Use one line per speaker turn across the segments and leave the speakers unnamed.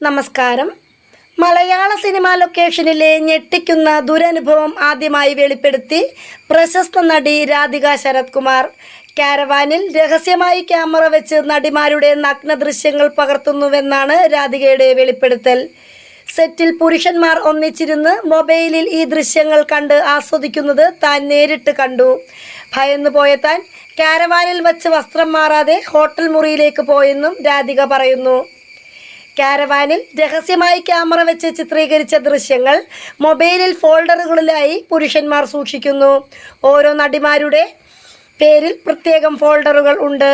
നമസ്കാരം. മലയാള സിനിമാ ലൊക്കേഷനിലെ ഞെട്ടിക്കുന്ന ദുരനുഭവം ആദ്യമായി വെളിപ്പെടുത്തി പ്രശസ്ത നടി രാധിക ശരത് കുമാർ. കാരവാനിൽ രഹസ്യമായി ക്യാമറ വെച്ച് നടിമാരുടെ നഗ്ന ദൃശ്യങ്ങൾ പകർത്തുന്നുവെന്നാണ് രാധികയുടെ വെളിപ്പെടുത്തൽ. സെറ്റിൽ പുരുഷന്മാർ ഒന്നിച്ചിരുന്ന് മൊബൈലിൽ ഈ ദൃശ്യങ്ങൾ കണ്ട് ആസ്വദിക്കുന്നത് താൻ നേരിട്ട് കണ്ടു. ഭയന്നു പോയ താൻ കാരവാനിൽ വച്ച് വസ്ത്രം മാറാതെ ഹോട്ടൽ മുറിയിലേക്ക് പോയെന്നും രാധിക പറയുന്നു. കാരവാനിൽ രഹസ്യമായി ക്യാമറ വെച്ച് ചിത്രീകരിച്ച ദൃശ്യങ്ങൾ മൊബൈലിൽ ഫോൾഡറുകളിലായി പുരുഷന്മാർ സൂക്ഷിക്കുന്നു. ഓരോ നടിമാരുടെ പേരിൽ പ്രത്യേകം ഫോൾഡറുകൾ ഉണ്ട്.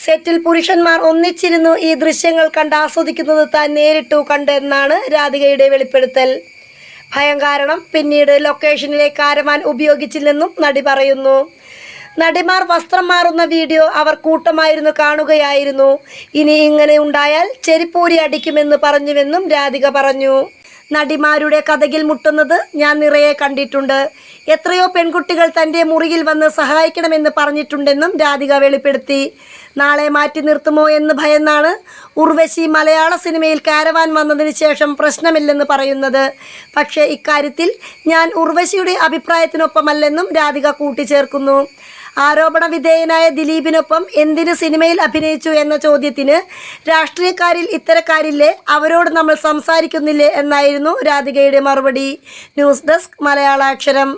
സെറ്റിൽ പുരുഷന്മാർ ഒന്നിച്ചിരുന്നു ഈ ദൃശ്യങ്ങൾ കണ്ട് ആസ്വദിക്കുന്നത് താൻ നേരിട്ടു കണ്ടെന്നാണ് രാധികയുടെ വെളിപ്പെടുത്തൽ. ഭയം കാരണം പിന്നീട് ലൊക്കേഷനിലെ കാരവാൻ ഉപയോഗിച്ചില്ലെന്നും നടി പറയുന്നു. നടിമാർ വസ്ത്രം മാറുന്ന വീഡിയോ അവർ കൂട്ടമായിരുന്നു കാണുകയായിരുന്നു. ഇനി ഇങ്ങനെ ഉണ്ടായാൽ ചെരിപ്പൂരി അടിക്കുമെന്ന് പറഞ്ഞുവെന്നും രാധിക പറഞ്ഞു. നടിമാരുടെ കഥകിൽ മുട്ടുന്നത് ഞാൻ നിറയെ കണ്ടിട്ടുണ്ട്. എത്രയോ പെൺകുട്ടികൾ തൻ്റെ മുറിയിൽ വന്ന് സഹായിക്കണമെന്ന് പറഞ്ഞിട്ടുണ്ടെന്നും രാധിക വെളിപ്പെടുത്തി. നാളെ മാറ്റി നിർത്തുമോ എന്ന് ഭയന്നാണ് ഉർവശി മലയാള സിനിമയിൽ കാരവാൻ വന്നതിന് ശേഷം പ്രശ്നമില്ലെന്ന് പറയുന്നത്. പക്ഷേ ഇക്കാര്യത്തിൽ ഞാൻ ഉർവശിയുടെ അഭിപ്രായത്തിനൊപ്പമല്ലെന്നും രാധിക കൂട്ടിച്ചേർക്കുന്നു. ആരോപണ വിധേയനായ ദിലീപിനൊപ്പം എന്തിന് സിനിമയിൽ അഭിനയിച്ചു എന്ന ചോദ്യത്തിന് രാഷ്ട്രീയക്കാരിൽ ഇത്തരക്കാരില്ലേ, അവരോട് നമ്മൾ സംസാരിക്കുന്നില്ലേ എന്നായിരുന്നു രാധികയുടെ മറുപടി. News desk മലയാളാക്ഷരം.